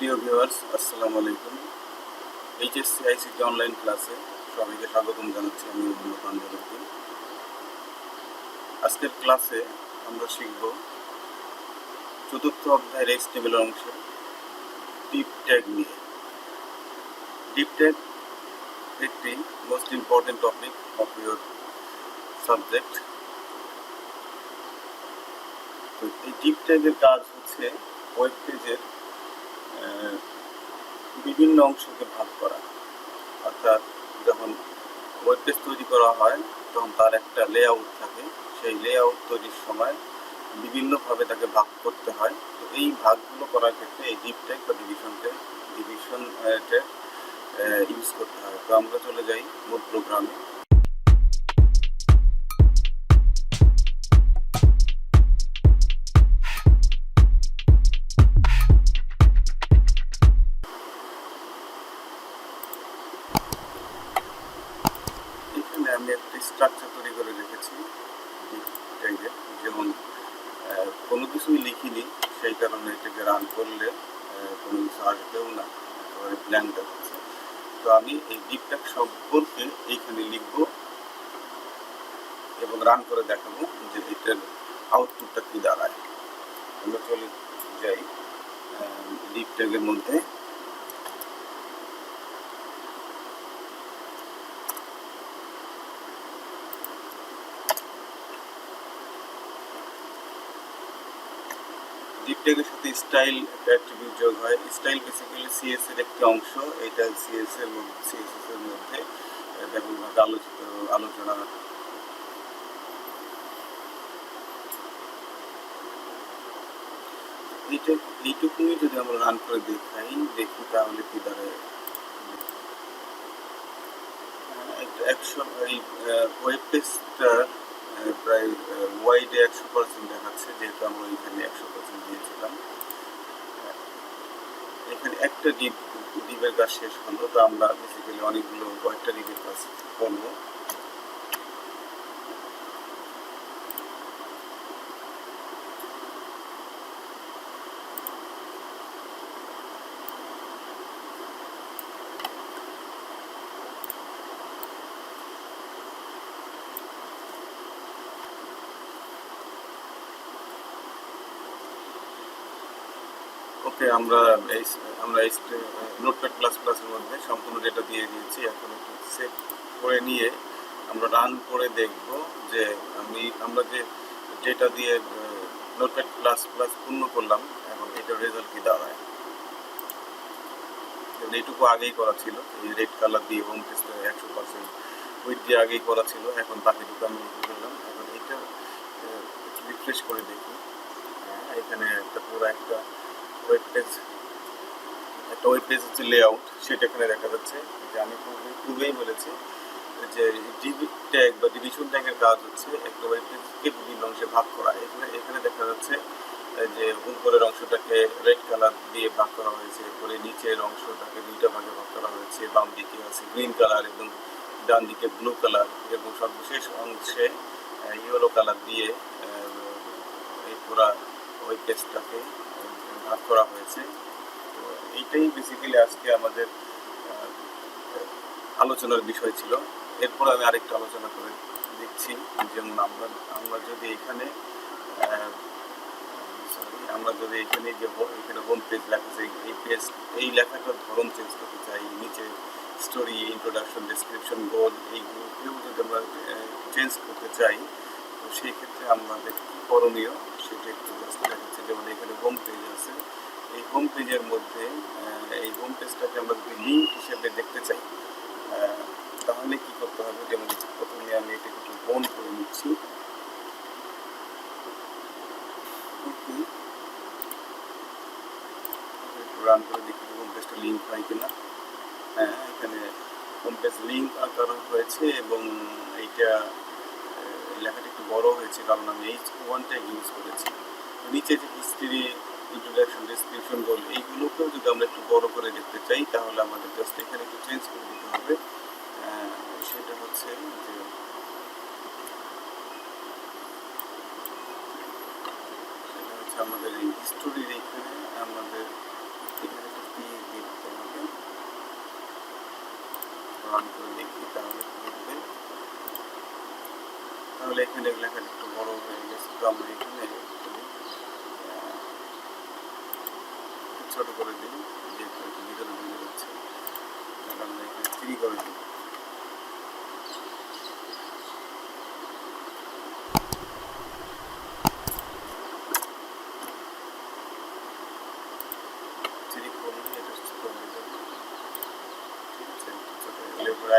প্রিয় ভিউয়ার্স, আসসালামু আলাইকুম। এইচএসসি আইসিটি অনলাইন ক্লাসে সবাইকে স্বাগতম জানাচ্ছি। আমি মোহাম্মদ আনজাল উদ্দিন। আজকের ক্লাসে আমরা শিখব চতুর্থ অধ্যায়ের এইচটিএমএল অংশে ডিপ ট্যাগ নিয়ে। ডিপ ট্যাগ একটি most important topic of your subject. তো এই ডিপ ট্যাগের কাজ হচ্ছে ওয়েব পেজের বিভিন্ন অংশকে ভাগ করা। অর্থাৎ যখন ওয়েব পেজ তৈরি করা হয় তখন তার একটা লেআউট থাকে। সেই লেআউট তৈরির সময় বিভিন্নভাবে তাকে ভাগ করতে হয়। তো এই ভাগগুলো করার ক্ষেত্রে এই ডিপ ট্যাগ বা ডিভিশন ট্যাগ ইউজ করতে হয়। তো আমরা চলে যাই মূল প্রোগ্রামে। এখানে আমি একটি স্ট্রাকচার তৈরি করে রেখেছি ডিপ ট্যাগের। যেমন কোনো কিছুই লিখিনি, সেই কারণে এটাকে রান করলে কোনো কিছু আসবেও না, একেবারে ব্ল্যাঙ্ক দেখাচ্ছে। তো আমি এই ডিপ ট্যাগ সম্পর্কে এইখানে লিখব এবং রান করে দেখাবো যে এটার আউটপুটটা কী দাঁড়ায়। আমরা চলে যাই ডিপ ট্যাগের মধ্যে। ডিপ ট্যাগের সাথে স্টাইল অ্যাট্রিবিউট যোগ হয়। স্টাইল বেসিক্যালি সিএস এর একটি অংশ। এটা সিএস এর মধ্যে ব্যাপকভাবে আলোচনা। এইটুকুই যদি আমরা রান করে দেখি তাহলে কি দাঁড়ায়। এই ওয়েব পেজটার প্রায় ওয়াইডে 100% দেখাচ্ছে, যেহেতু আমরা এখানে 100% দিয়েছিলাম। এখানে একটা ডিপের কাজ শেষ হলো। তো আমরা বেসিক্যালি অনেকগুলো কয়েকটা ডিপের কাজ করবো। ওকে, আমরা নোটপ্যাড প্লাস প্লাসের মধ্যে সম্পূর্ণ ডেটা দিয়ে দিয়েছি। এখন একটু সেভ করে নিয়ে আমরা রান করে দেখব যে আমরা যে ডেটা দিয়ে নোটপ্যাড প্লাস প্লাস পূর্ণ করলাম, এখন এটার রেজাল্ট কি দাঁড়ায়। এইটুকু আগেই করা ছিল, এই রেড কালার দিয়ে হোম পেজটা 100% উইথ দিয়ে আগেই করা ছিল। এখন বাকিটুকু আমি লিখে ফেললাম। এখন এটা রিফ্রেশ করে দেখি। এখানে পুরো একটা ওয়েব পেজ হচ্ছে লেআউট, সেটা এখানে দেখা যাচ্ছে। যে আমি পূর্বেই বলেছি যে ডিপ ট্যাগ বা ডিভিশন ট্যাগের কাজ হচ্ছে একটা ওয়েব পেজকে বিভিন্ন অংশে ভাগ করা। এখানে দেখা যাচ্ছে যে উপরের অংশটাকে রেড কালার দিয়ে ভাগ করা হয়েছে, এরপরে নিচের অংশটাকে দুইটা ভাগে ভাগ করা হয়েছে। বাম দিকে আছে গ্রিন কালার এবং ডান দিকে ব্লু কালার, এবং সর্বশেষ অংশে ইয়েলো কালার দিয়ে এই পুরা ওয়েব পেজটাকে ভাগ করা হয়েছে। তো এইটাই বেসিক্যালি আজকে আমাদের আলোচনার বিষয় ছিল। এরপর আমি আরেকটা আলোচনা করে দিচ্ছি। যেমন আমরা যদি এখানে যে এখানে হোম পেজ লেখা আছে, এই লেখাটার ধরন চেঞ্জ করতে চাই, নিচে স্টোরি, ইন্ট্রোডাকশন, ডেসক্রিপশন, গোল, এইগুলোকেও যদি আমরা চেঞ্জ করতে চাই, তো সেই ক্ষেত্রে আমাদের কী করণীয় সেটা একটু জাস্ট দেখাচ্ছে। যেমন এখানে হোম পেজ আছে, এই হোম পেজের মধ্যে এই হোম পেজটাকে আমরা যদি লিঙ্ক হিসেবে দেখতে চাই তাহলে কি করতে হবে। যেমন প্রথমে আমি এটাকে একটু বন্ধ করে নিচ্ছি। রান করে দেখি হোম পেজটা লিঙ্ক হয় কিনা। হ্যাঁ, এখানে হোম পেজ লিঙ্ক করা হয়েছে এবং এইটা লেখাটা একটু বড় হয়েছে, কারণ আমি H1 ট্যাগ ইউজ করেছি। নিচে যে হিস্ট্রি, ইন্ট্রোডাকশন, ডেসক্রিপশন, গোল, এইগুলোকেও যদি আমরা একটু বড় করে দেখতে চাই তাহলে আমাদের জাস্ট এখানে একটু চেঞ্জ করে দিতে হবে। সেটা হচ্ছে যে আমাদের এই হিস্টোরির এখানে করলে এখানে লেখাটা একটু বড় হয়ে গেছে, তো আমরা এখানে ছোট করে দিই, যেহেতু একটু ভিতরে ঢুকে যাচ্ছে, তাহলে আমরা এখানে 3 করে দিই।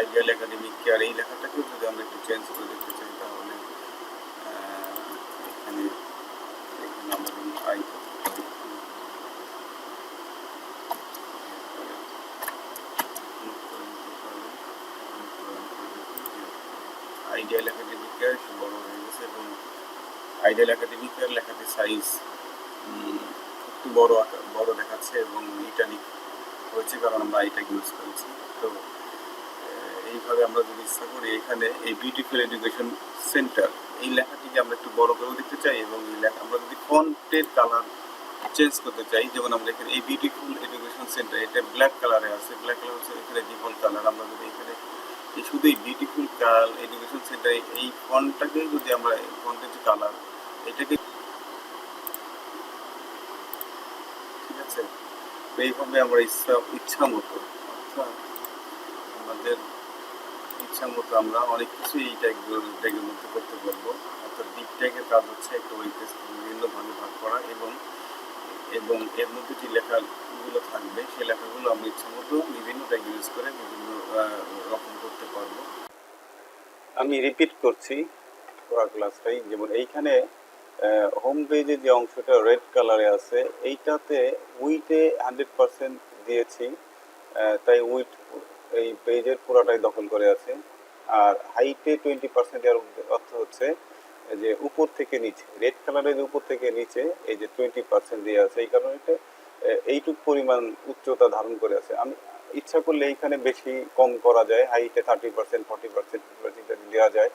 আইডিয়াল একাডেমিক কেয়ার এই লেখাটাকেও যদি আমরা একটু চেঞ্জ করে দেখতে চাই, তাহলে এখানে এখানে আমরা আই আইডিয়াল একাডেমিক কেয়ার একটু বড় হয়ে গেছে, এবং আইডিয়াল একাডেমিক কেয়ার লেখাটির সাইজ একটু বড় দেখাচ্ছে, এবং ইটালিক হয়েছে কারণ আমরা আইটা ইউজ করেছি। তো এইভাবে আমরা যদি ইচ্ছা করি এখানে এই বিউটিফুল এডুকেশন সেন্টার এই লেখাটিকে আমরা একটু বড় করে দিতে চাই, এবং এই লেখা আমরা যদি ফন্টের কালার চেঞ্জ করতে চাই, যেমন আমরা এখানে এই বিউটিফুল এডুকেশন সেন্টার এটা ব্ল্যাক কালারে আছে, ব্ল্যাক কালার হচ্ছে এখানে ডিফল্ট কালার। আমরা যদি এখানে এই শুধু এই বিউটিফুল এডুকেশন সেন্টার এই ফন্টটাকে যদি আমরা ফন্টের যে কালার এটাকে, ঠিক আছে, তো এইভাবে আমরা ইচ্ছা মতো অর্থাৎ আমাদের ইচ্ছা মতো আমরা অনেক কিছু এই ট্যাগের মধ্যে করতে পারবো। অর্থাৎ ডিপ ট্যাগের কাজ হচ্ছে একটা ওয়েব পেজকে বিভিন্ন ভাগে ভাগ করা, এবং এবং এর মধ্যে যে লেখাগুলো থাকবে সেই লেখাগুলো আমরা ইচ্ছা মতো বিভিন্ন ট্যাগ ইউজ করে বিভিন্ন রকম করতে পারবো। আমি রিপিট করছি পুরো ক্লাসটাই, যেমন এইখানে হোম পেজে যে অংশটা রেড কালারে আছে এইটাতে উইথে 100% দিয়েছি, তাই উইথ এই পেজের পুরাটাই দখল করে আছে। আর হাইটে 20% এর অর্থ হচ্ছে যে উপর থেকে নিচে রেড কালারের উপর থেকে নিচে এই যে 20% দিয়ে আছে, এই কারণে এইটুক পরিমাণ উচ্চতা ধারণ করে আছে। আমি ইচ্ছা করলে এইখানে বেশি কম করা যায়, হাইটে 30%, 40% দেওয়া যায়,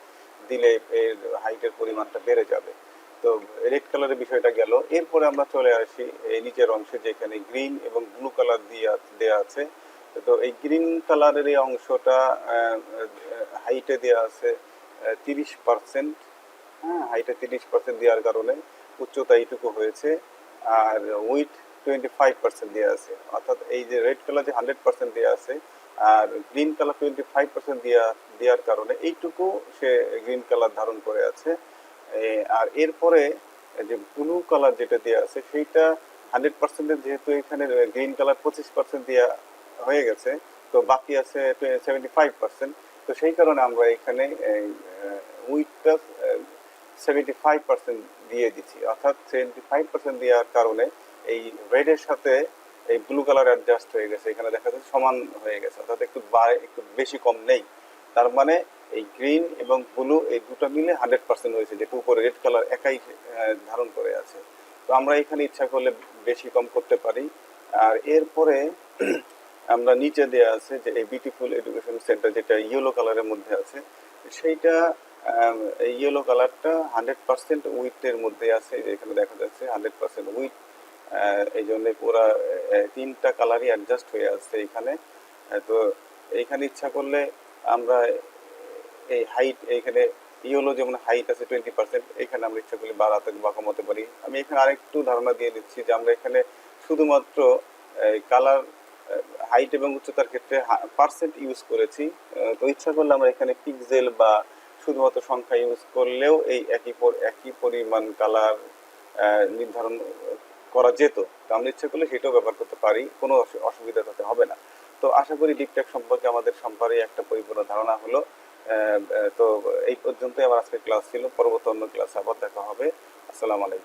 দিলে এর হাইটের পরিমাণটা বেড়ে যাবে। তো রেড কালারের বিষয়টা গেল। এরপরে আমরা চলে আসি এই নিচের অংশে, যেখানে গ্রিন এবং ব্লু কালার দেওয়া আছে। তো এই গ্রিন কালারের এই অংশটা হাইটে দেওয়া আছে 30%, হ্যাঁ, হাইটে 30% দেওয়ার কারণে উচ্চতা এইটুকু হয়েছে। আর উইথ 25% দেওয়া আছে, অর্থাৎ এই যে রেড কালার যে 100% দেওয়া আছে আর গ্রিন কালার 25% দেওয়ার কারণে এইটুকু সে গ্রিন কালার ধারণ করে আছে। আর এরপরে যে ব্লু কালার যেটা দেওয়া আছে সেইটা 100%, যেহেতু এখানে গ্রিন কালার 25% দেওয়া হয়ে গেছে, তো বাকি আছে 75%। তো সেই কারণে আমরা এখানে উইথটা 75% দিয়ে দিচ্ছি, অর্থাৎ 75% দেওয়ার কারণে এই রেডের সাথে এই ব্লু কালার অ্যাডজাস্ট হয়ে গেছে, এখানে দেখা যাচ্ছে সমান হয়ে গেছে, অর্থাৎ একটু বেশি কম নেই। তার মানে এই গ্রিন এবং ব্লু এই দুটো মিলে 100% হয়েছে, যেটা উপরে রেড কালার একাই ধারণ করে আছে। তো আমরা এখানে ইচ্ছা করলে বেশি কম করতে পারি। আর এরপরে আমরা নিচে দেওয়া আছে যে এই বিউটিফুল এডুকেশন সেন্টার যেটা ইয়েলো কালারের মধ্যে আছে, সেইটা ইয়েলো কালারটা 100% উইথের মধ্যে আছে, এখানে দেখা যাচ্ছে 100% উইথ। এই জন্য পুরা তিনটা কালারই অ্যাডজাস্ট হয়ে আসছে এখানে। তো এইখানে ইচ্ছা করলে আমরা এই হাইট, এইখানে ইয়েলো যেমন হাইট আছে 20%, এখানে আমরা ইচ্ছা করলে বাড়াতে বা কমাতে পারি। আমি এখানে আরেকটু ধারণা দিয়ে দিচ্ছি যে আমরা এখানে শুধুমাত্র কালার হাইট এবং উচ্চতার ক্ষেত্রে পার্সেন্ট ইউজ করেছি। তো ইচ্ছা করলে আমরা এখানে পিক্সেল বা শুধুমাত্র সংখ্যা ইউজ করলেও এই একই পরিমাণ কালার নির্ধারণ করা যেত। তো আমরা ইচ্ছা করলে সেটাও ব্যবহার করতে পারি, কোনো অসুবিধা তাতে হবে না। তো আশা করি ডিপটেক সম্পর্কে আমাদের সম্পর্কে একটা পরিপূর্ণ ধারণা হলো। তো এই পর্যন্তই আমার আজকের ক্লাস ছিল। পরবর্তী অন্য ক্লাসে আবার দেখা হবে। আসসালামু আলাইকুম।